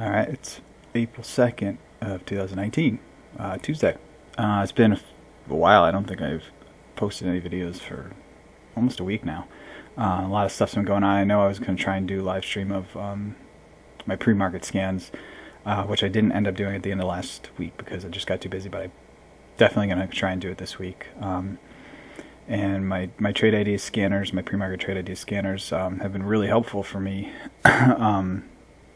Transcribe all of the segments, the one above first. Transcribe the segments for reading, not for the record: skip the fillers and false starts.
Alright, it's April 2nd of 2019, Tuesday. It's been a while. I don't think I've posted any videos for almost a week now. A lot of stuff's been going on. I know I was going to try and do a live stream of my pre-market scans, which I didn't end up doing at the end of last week because I just got too busy, but I'm definitely going to try and do it this week. And my trade ID scanners, my pre-market trade ID scanners have been really helpful for me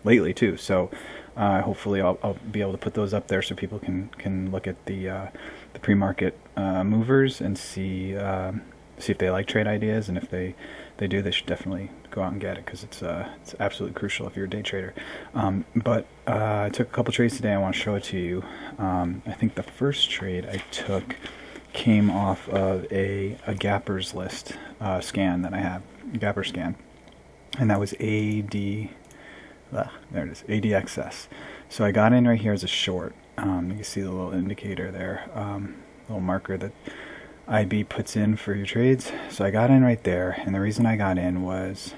lately too. So hopefully I'll be able to put those up there so people can look at the pre-market movers and see if they like trade ideas, and if they do, they should definitely go out and get it, because it's absolutely crucial if you're a day trader. But I took a couple trades today. I want to show it to you. I think the first trade I took came off of a gappers list scan that I have, gapper scan, and that was there it is, ADXS. So I got in right here as a short. You can see the little indicator there, little marker that IB puts in for your trades. So I got in right there, and the reason I got in was,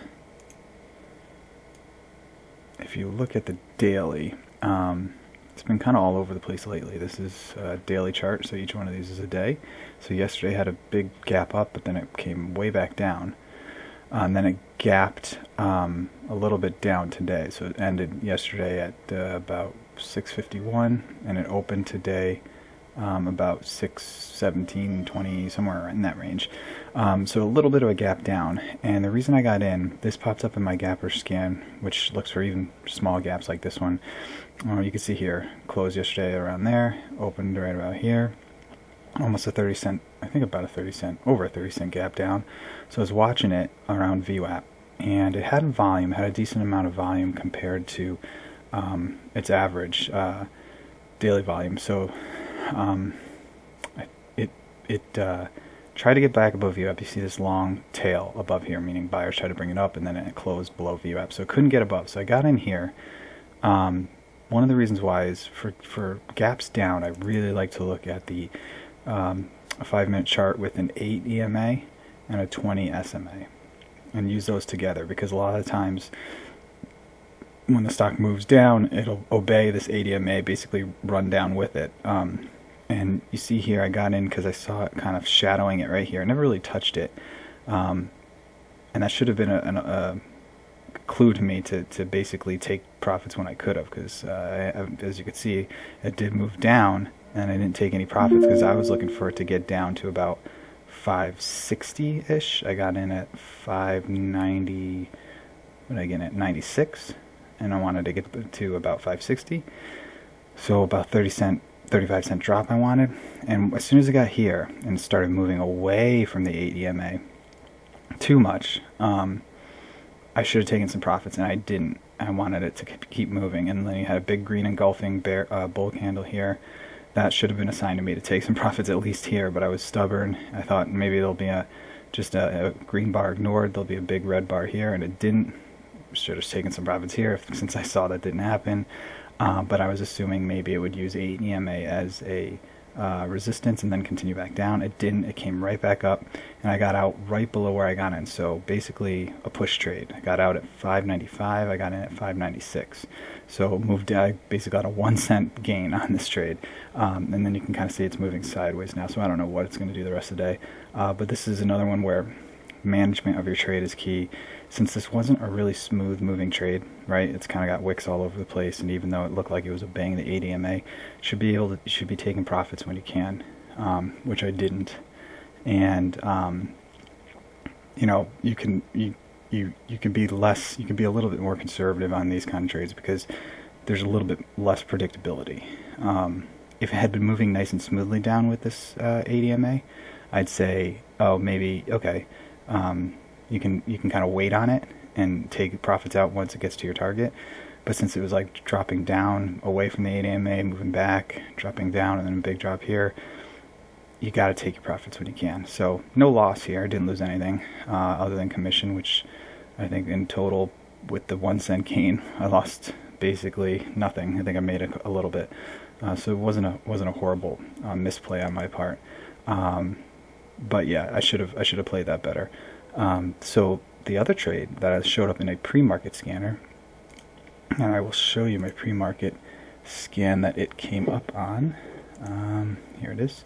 if you look at the daily, it's been kind of all over the place lately. This is a daily chart, so each one of these is a day. So yesterday had a big gap up, but then it came way back down. And then it gapped a little bit down today. So it ended yesterday at about 6:51, and it opened today about 6:17, 20, somewhere in that range. So a little bit of a gap down. And the reason I got in, this pops up in my gapper scan, which looks for even small gaps like this one. You can see here, closed yesterday around there, opened right about here. Almost a 30 cent, I think about a 30 cent, over a 30 cent gap down. So I was watching it around VWAP, and it had volume, had a decent amount of volume compared to its average daily volume. So it tried to get back above VWAP. You see this long tail above here, meaning buyers tried to bring it up, and then it closed below VWAP. So it couldn't get above. So I got in here. One of the reasons why is for gaps down, I really like to look at the a 5-minute chart with an 8 EMA and a 20 SMA, and use those together, because a lot of times when the stock moves down, it'll obey this 8 EMA, basically run down with it. And you see here, I got in because I saw it kind of shadowing it right here. I never really touched it, and that should have been a clue to me to basically take profits when I could have, because as you could see, it did move down, and I didn't take any profits because I was looking for it to get down to about 560-ish. I got in at 590, what did I get in at, 96, and I wanted to get to about 560. So about 35 cent drop I wanted. And as soon as I got here and started moving away from the 8 EMA too much, I should have taken some profits, and I didn't. I wanted it to keep moving, and then you had a big green engulfing bull candle here. That should have been a sign to me to take some profits at least here, but I was stubborn. I thought maybe there'll be just a green bar ignored, there'll be a big red bar here, and it didn't. Should have taken some profits here since I saw that didn't happen. But I was assuming maybe it would use 8 EMA as a resistance and then continue back down. It didn't. It came right back up, and I got out right below where I got in. So basically a push trade. I got out at 595. I got in at 596. So moved. I basically got a 1 cent gain on this trade, and then you can kind of see it's moving sideways now. So I don't know what it's going to do the rest of the day. But this is another one where management of your trade is key. Since this wasn't a really smooth moving trade, right? It's kind of got wicks all over the place, and even though it looked like it was obeying the 8 EMA, should be taking profits when you can, which I didn't. And you know, you can be less, you can be a little bit more conservative on these kind of trades because there's a little bit less predictability. If it had been moving nice and smoothly down with this 8 EMA, I'd say, oh, maybe okay. You can kind of wait on it and take profits out once it gets to your target. But since it was like dropping down away from the 8 EMA, moving back, dropping down, and then a big drop here, you got to take your profits when you can. So no loss here. I didn't lose anything other than commission, which I think in total with the 1 cent gain, I lost basically nothing. I think I made a little bit. So it wasn't a horrible misplay on my part. But yeah, I should have played that better. So the other trade that showed up in a pre-market scanner and I will show you my pre-market scan that it came up on. Here it is.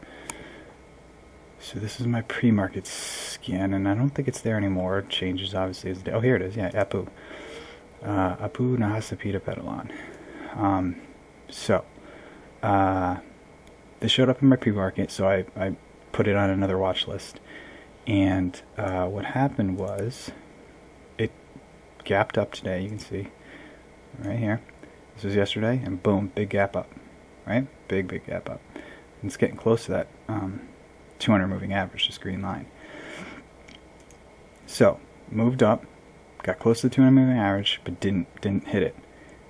So this is my pre-market scan, and I don't think it's there anymore. It changes obviously as the day. Oh, here it is. Yeah, APU. APU Nahasapita Pedalon. This showed up in my pre-market, so I put it on another watch list. And what happened was it gapped up today. You can see right here. This was yesterday, and boom, big gap up. Right? Big gap up. And it's getting close to that 200 moving average, this green line. So, moved up, got close to the 200 moving average, but didn't hit it.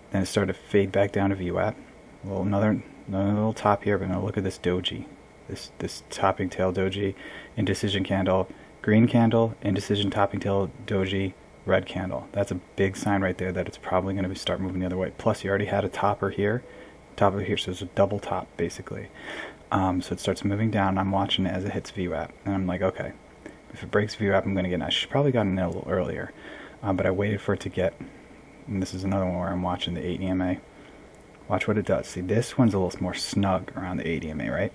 Then it started to fade back down to VWAP. Well, another little top here, but now look at this doji. This topping tail doji, indecision candle, green candle, indecision topping tail doji, red candle. That's a big sign right there that it's probably going to start moving the other way. Plus, you already had a topper here, so it's a double top basically. So it starts moving down. I'm watching it as it hits VWAP, and I'm like, okay, if it breaks VWAP, I'm going to get in. I should probably gotten in a little earlier, but I waited for it to get. And this is another one where I'm watching the 8 EMA. Watch what it does. See, this one's a little more snug around the 8 EMA, right?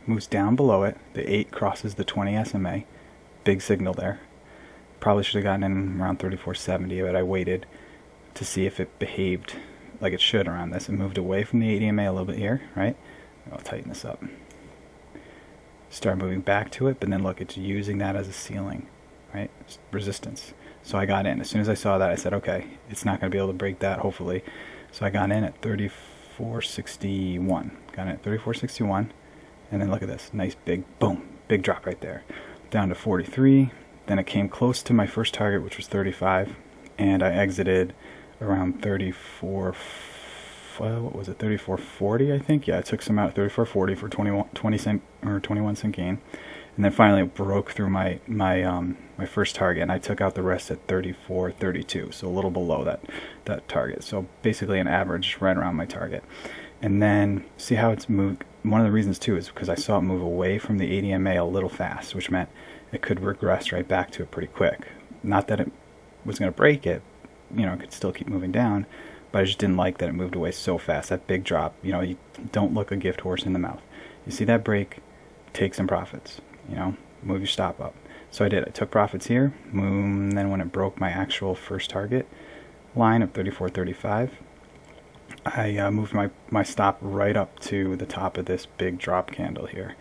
Moves down below it. The 8 crosses the 20 SMA. Big signal there. Probably should have gotten in around 34.70, but I waited to see if it behaved like it should around this. It moved away from the 8 EMA a little bit here, right? I'll tighten this up. Start moving back to it, but then look, it's using that as a ceiling, right? Resistance. So I got in. As soon as I saw that, I said, okay, it's not going to be able to break that, hopefully. So I got in at 34.61. Got in at 34.61. And then look at this. Nice big, boom, big drop right there. Down to 43. Then it came close to my first target, which was 35. And I exited around 34, what was it, 34.40, I think? Yeah, I took some out at 34.40 for 20 cent or 21 cent gain. And then finally it broke through my first target, and I took out the rest at 34.32, so a little below that target. So basically an average right around my target. And then see how it's moved. One of the reasons too is because I saw it move away from the 8 EMA a little fast, which meant it could regress right back to it pretty quick. Not that it was going to break it, it could still keep moving down, but I just didn't like that it moved away so fast. That big drop, you don't look a gift horse in the mouth. You see that break, take some profits, move your stop up. So I did. I took profits here, and then when it broke my actual first target line of 34.35, I moved my stop right up to the top of this big drop candle here,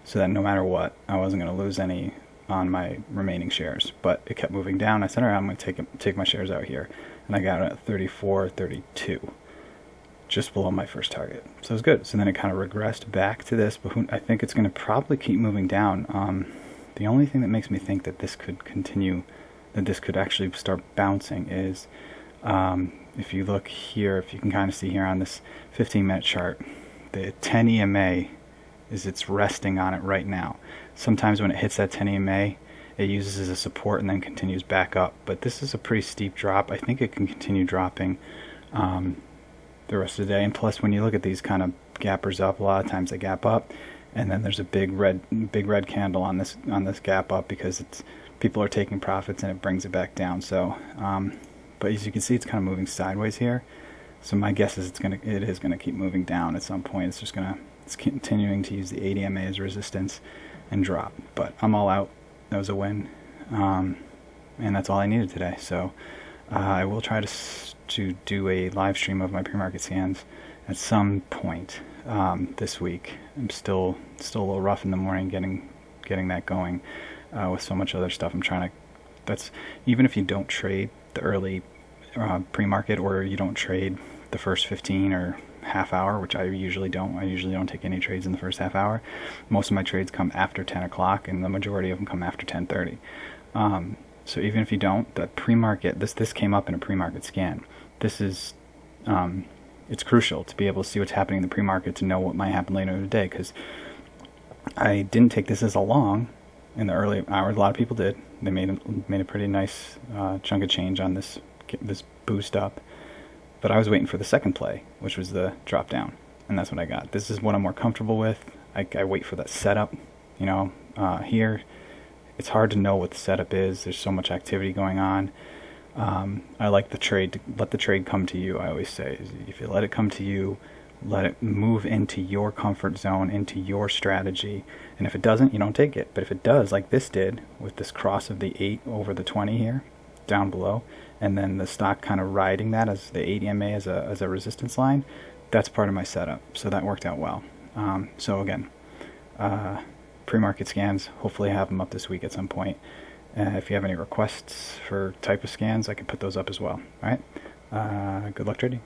so that no matter what, I wasn't going to lose any on my remaining shares. But it kept moving down. I said, all right, I'm going to take my shares out here, and I got it at 34.32, just below my first target. So it was good. So then it kind of regressed back to this, but I think it's going to probably keep moving down. The only thing that makes me think that this could continue, that this could actually start bouncing is, if you look here, if you can kind of see here on this 15-minute chart, the 10 EMA it's resting on it right now. Sometimes when it hits that 10 EMA, it uses as a support and then continues back up. But this is a pretty steep drop. I think it can continue dropping the rest of the day. And plus, when you look at these kind of gappers up, a lot of times they gap up, and then there's a big red candle on this gap up because people are taking profits and it brings it back down. So, but as you can see, it's kind of moving sideways here. So my guess is it is gonna keep moving down at some point. It's continuing to use the 8 EMA as resistance and drop. But I'm all out. That was a win, and that's all I needed today. So I will try to do a live stream of my pre-market scans at some point this week. I'm still a little rough in the morning getting that going with so much other stuff. That's even if you don't trade the early pre-market, or you don't trade the first 15 or half hour, which I usually don't. I usually don't take any trades in the first half hour. Most of my trades come after 10 o'clock, and the majority of them come after 10:30. So even if you don't, the pre-market, this came up in a pre-market scan. This is, it's crucial to be able to see what's happening in the pre-market to know what might happen later in the day, because I didn't take this as a long in the early hours. A lot of people did. They made a pretty nice chunk of change on this boost up. But I was waiting for the second play, which was the drop down, and that's what I got. This is what I'm more comfortable with. I wait for that setup. Here, it's hard to know what the setup is. There's so much activity going on. I like the trade to let the trade come to you. I always say, if you let it come to you, let it move into your comfort zone, into your strategy. And if it doesn't, you don't take it. But if it does, like this did with this cross of the 8 over the 20 here, down below, and then the stock kind of riding that as the 8 EMA as a resistance line, that's part of my setup. So that worked out well. So again, pre-market scans, hopefully have them up this week at some point. If you have any requests for type of scans, I can put those up as well. All right. Good luck trading.